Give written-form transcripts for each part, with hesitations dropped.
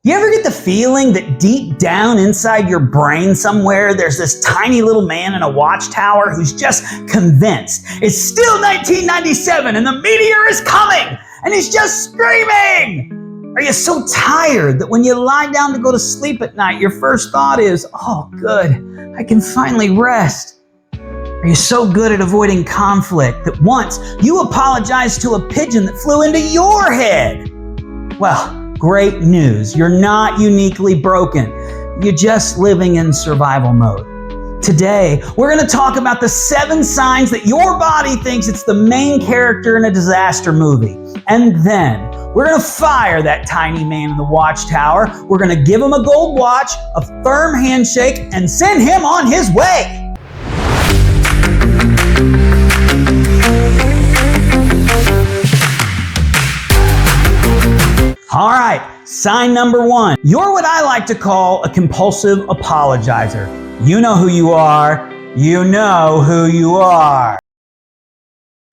You ever get the feeling that deep down inside your brain somewhere, there's this tiny little man in a watchtower who's just convinced it's still 1997 and the meteor is coming and he's just screaming? Are you so tired that when you lie down to go to sleep at night, your first thought is, oh good, I can finally rest? Are you so good at avoiding conflict that once you apologized to a pigeon that flew into your head? Well, great news. You're not uniquely broken. You're just living in survival mode. Today, we're going to talk about the 7 signs that your body thinks it's the main character in a disaster movie. And then, we're going to fire that tiny man in the watchtower. We're going to give him a gold watch, a firm handshake, and send him on his way. All right, sign number 1. You're what I like to call a compulsive apologizer. You know who you are. You know who you are.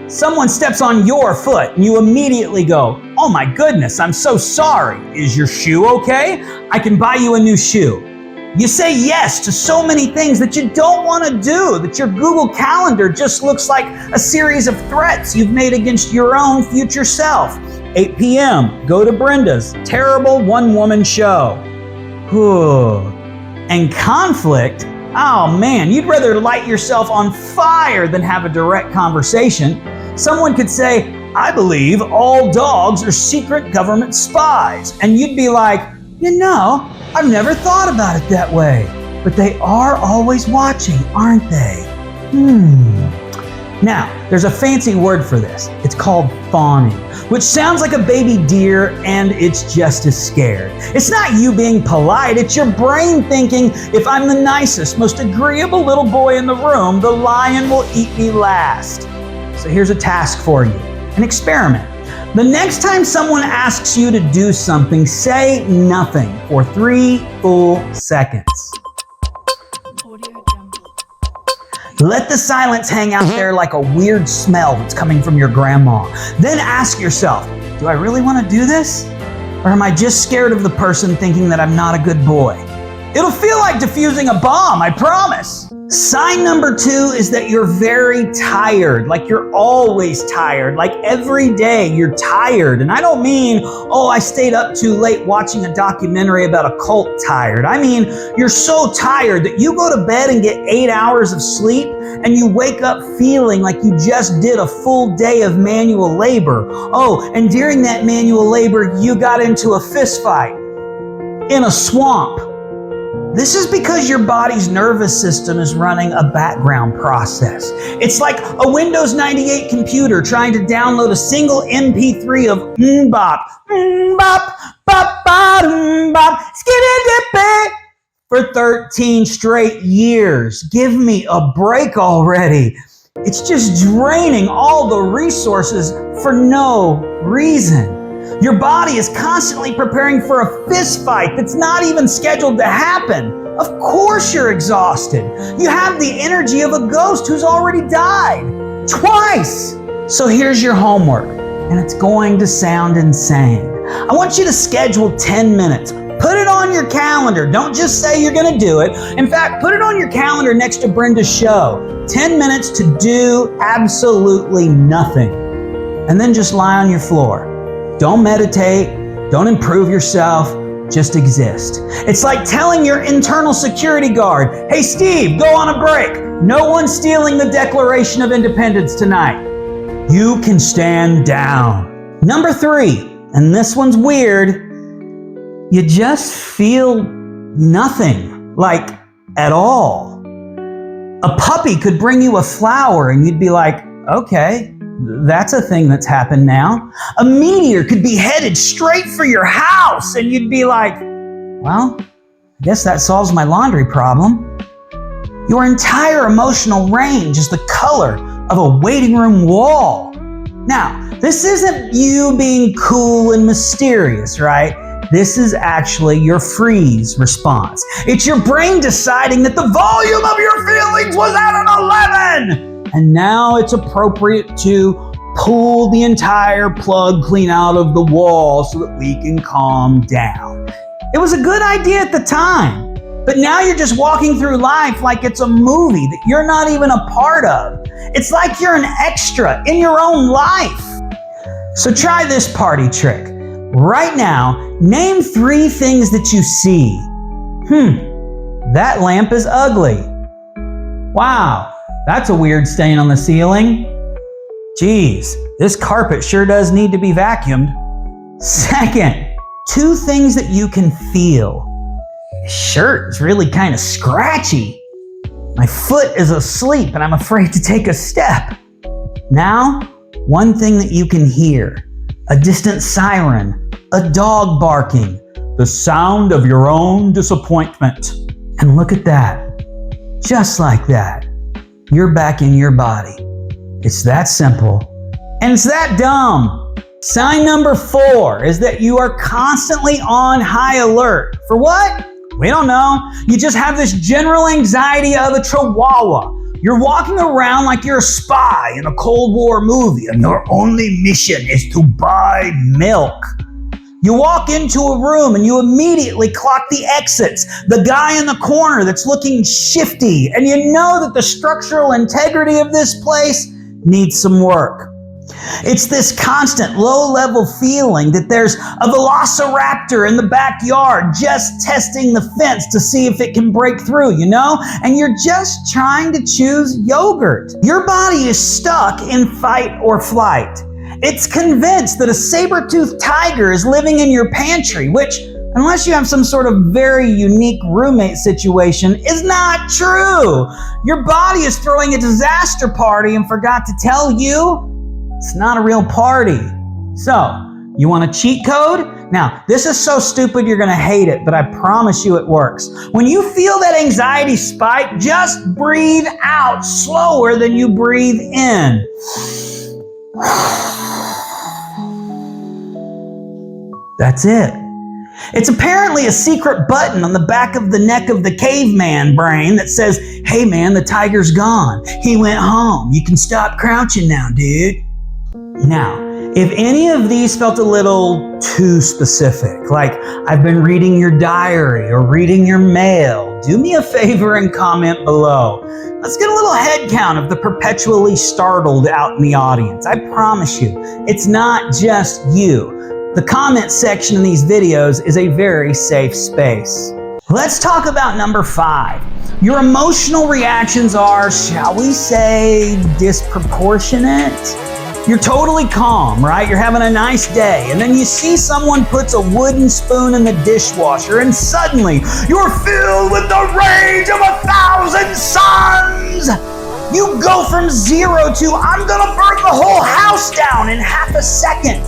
Someone steps on your foot and you immediately go, oh my goodness, I'm so sorry. Is your shoe okay? I can buy you a new shoe. You say yes to so many things that you don't want to do, that your Google Calendar just looks like a series of threats you've made against your own future self. 8 p.m., go to Brenda's terrible one-woman show. And conflict, oh man, you'd rather light yourself on fire than have a direct conversation. Someone could say, I believe all dogs are secret government spies. And you'd be like, you know, I've never thought about it that way. But they are always watching, aren't they? Now, there's a fancy word for this. It's called fawning, which sounds like a baby deer and it's just as scared. It's not you being polite, it's your brain thinking, if I'm the nicest, most agreeable little boy in the room, the lion will eat me last. So here's a task for you, an experiment. The next time someone asks you to do something, say nothing for 3 full seconds. Let the silence hang out there like a weird smell that's coming from your grandma. Then ask yourself, do I really want to do this? Or am I just scared of the person thinking that I'm not a good boy? It'll feel like defusing a bomb, I promise. Sign number 2 is that you're very tired, like you're always tired, like every day you're tired. And I don't mean, oh, I stayed up too late watching a documentary about a cult tired. I mean, you're so tired that you go to bed and get 8 hours of sleep and you wake up feeling like you just did a full day of manual labor. Oh, and during that manual labor, you got into a fist fight in a swamp. This is because your body's nervous system is running a background process. It's like a Windows 98 computer trying to download a single MP3 of bop, bop, bop, bop, bop, skiddy for 13 straight years. Give me a break already. It's just draining all the resources for no reason. Your body is constantly preparing for a fist fight that's not even scheduled to happen. Of course you're exhausted. You have the energy of a ghost who's already died. Twice. So here's your homework, and it's going to sound insane. I want you to schedule 10 minutes. Put it on your calendar. Don't just say you're going to do it. In fact, put it on your calendar next to Brenda's show. 10 minutes to do absolutely nothing. And then just lie on your floor. Don't meditate, don't improve yourself, just exist. It's like telling your internal security guard, hey Steve, go on a break. No one's stealing the Declaration of Independence tonight. You can stand down. Number 3, and this one's weird, you just feel nothing, like at all. A puppy could bring you a flower and you'd be like, okay, that's a thing that's happened now. A meteor could be headed straight for your house and you'd be like, well, I guess that solves my laundry problem. Your entire emotional range is the color of a waiting room wall. Now, this isn't you being cool and mysterious, right? This is actually your freeze response. It's your brain deciding that the volume of your feelings was at an 11. And now it's appropriate to pull the entire plug clean out of the wall so that we can calm down. It was a good idea at the time, but now you're just walking through life like it's a movie that you're not even a part of. It's like you're an extra in your own life. So try this party trick. Right now, name 3 things that you see. That lamp is ugly. Wow, that's a weird stain on the ceiling. Geez, this carpet sure does need to be vacuumed. Second, 2 things that you can feel. This shirt is really kind of scratchy. My foot is asleep and I'm afraid to take a step. Now, 1 thing that you can hear. A distant siren, a dog barking, the sound of your own disappointment. And look at that. Just like that. You're back in your body. It's that simple. And it's that dumb. Sign number 4 is that you are constantly on high alert. For what? We don't know. You just have this general anxiety of a chihuahua. You're walking around like you're a spy in a Cold War movie and your only mission is to buy milk. You walk into a room and you immediately clock the exits, the guy in the corner that's looking shifty, and you know that the structural integrity of this place needs some work. It's this constant low-level feeling that there's a velociraptor in the backyard just testing the fence to see if it can break through, you know? And you're just trying to choose yogurt. Your body is stuck in fight or flight. It's convinced that a saber-toothed tiger is living in your pantry, which, unless you have some sort of very unique roommate situation, is not true. Your body is throwing a disaster party and forgot to tell you it's not a real party. So, you want a cheat code? Now, this is so stupid you're gonna hate it, but I promise you it works. When you feel that anxiety spike, just breathe out slower than you breathe in. That's it. It's apparently a secret button on the back of the neck of the caveman brain that says, hey man, the tiger's gone. He went home. You can stop crouching now, dude. Now, if any of these felt a little too specific, like I've been reading your diary or reading your mail, do me a favor and comment below. Let's get a little head count of the perpetually startled out in the audience. I promise you, it's not just you. The comment section in these videos is a very safe space. Let's talk about number 5. Your emotional reactions are, shall we say, disproportionate? You're totally calm, right? You're having a nice day, and then you see someone puts a wooden spoon in the dishwasher, and suddenly you're filled with the rage of 1,000 suns! You go from 0 to, I'm gonna burn the whole house down in half a second.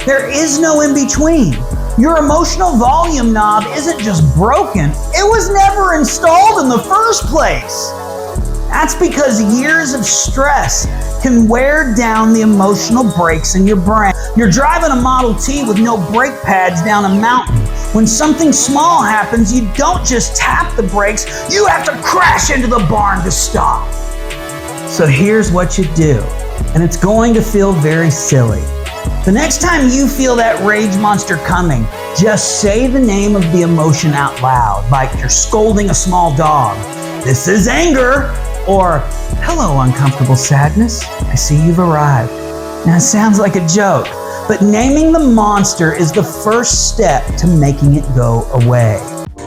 There is no in between. Your emotional volume knob isn't just broken, it was never installed in the first place. That's because years of stress can wear down the emotional brakes in your brain. You're driving a Model T with no brake pads down a mountain. When something small happens, you don't just tap the brakes, you have to crash into the barn to stop. So here's what you do, and it's going to feel very silly. The next time you feel that rage monster coming, just say the name of the emotion out loud, like you're scolding a small dog. This is anger. Or, hello, uncomfortable sadness. I see you've arrived. Now, it sounds like a joke, but naming the monster is the first step to making it go away.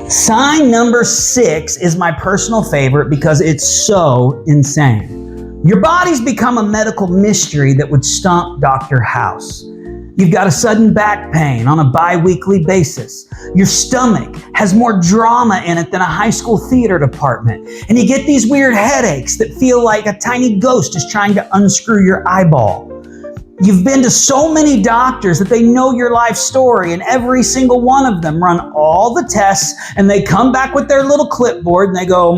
Sign number 6 is my personal favorite because it's so insane. Your body's become a medical mystery that would stump Dr. House. You've got a sudden back pain on a bi-weekly basis. Your stomach has more drama in it than a high school theater department. And you get these weird headaches that feel like a tiny ghost is trying to unscrew your eyeball. You've been to so many doctors that they know your life story, and every single one of them run all the tests, and they come back with their little clipboard and they go,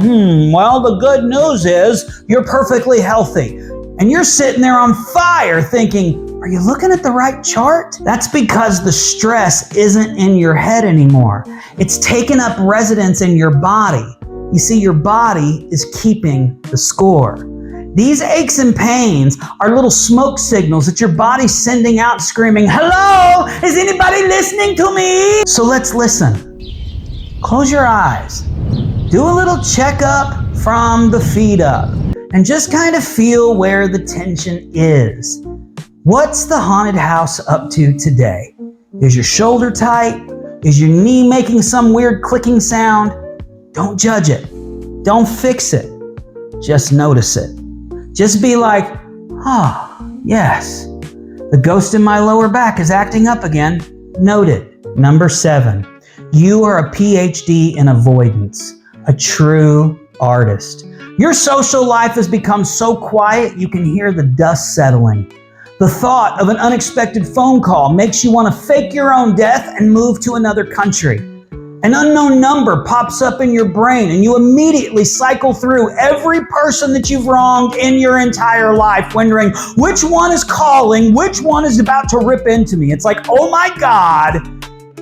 well, the good news is you're perfectly healthy. And you're sitting there on fire thinking, are you looking at the right chart? That's because the stress isn't in your head anymore. It's taken up residence in your body. You see, your body is keeping the score. These aches and pains are little smoke signals that your body's sending out screaming, hello, is anybody listening to me? So let's listen. Close your eyes. Do a little checkup from the feet up and just kind of feel where the tension is. What's the haunted house up to today? Is your shoulder tight? Is your knee making some weird clicking sound? Don't judge it. Don't fix it. Just notice it. Just be like, yes, the ghost in my lower back is acting up again. Noted. Number 7, you are a PhD in avoidance, a true artist. Your social life has become so quiet you can hear the dust settling. The thought of an unexpected phone call makes you want to fake your own death and move to another country. An unknown number pops up in your brain and you immediately cycle through every person that you've wronged in your entire life, wondering which one is calling, which one is about to rip into me. It's like, oh my God,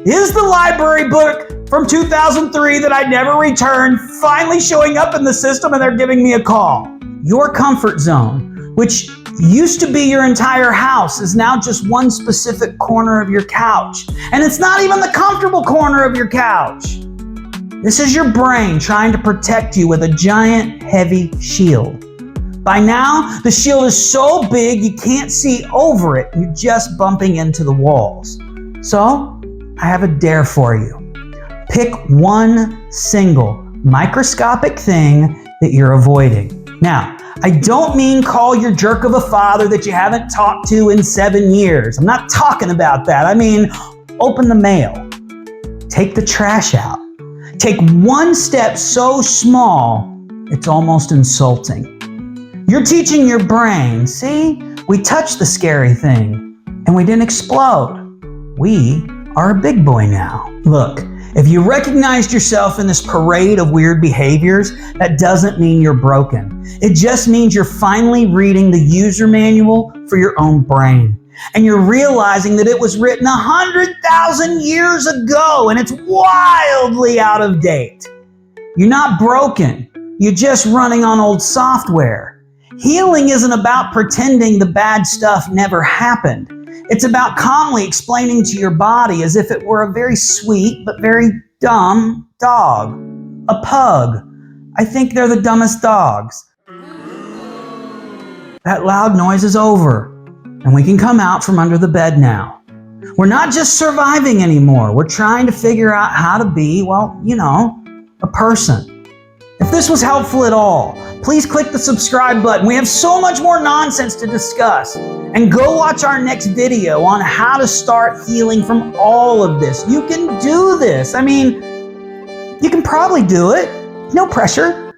is the library book from 2003 that I never returned finally showing up in the system and they're giving me a call? Your comfort zone, which used to be your entire house, is now just one specific corner of your couch. And it's not even the comfortable corner of your couch. This is your brain trying to protect you with a giant, heavy shield. By now, the shield is so big you can't see over it. You're just bumping into the walls. So, I have a dare for you. Pick one single microscopic thing that you're avoiding. Now, I don't mean call your jerk of a father that you haven't talked to in 7 years. I'm not talking about that. I mean, open the mail. Take the trash out. Take one step so small, it's almost insulting. You're teaching your brain, see, we touched the scary thing and we didn't explode. We are a big boy now. Look, if you recognized yourself in this parade of weird behaviors, that doesn't mean you're broken. It just means you're finally reading the user manual for your own brain. And you're realizing that it was written 100,000 years ago and it's wildly out of date. You're not broken. You're just running on old software. Healing isn't about pretending the bad stuff never happened. It's about calmly explaining to your body as if it were a very sweet but very dumb dog. A pug. I think they're the dumbest dogs. That loud noise is over, and we can come out from under the bed now. We're not just surviving anymore. We're trying to figure out how to be, well, you know, a person. If this was helpful at all, please click the subscribe button. We have so much more nonsense to discuss. And go watch our next video on how to start healing from all of this. You can do this. I mean, you can probably do it. No pressure.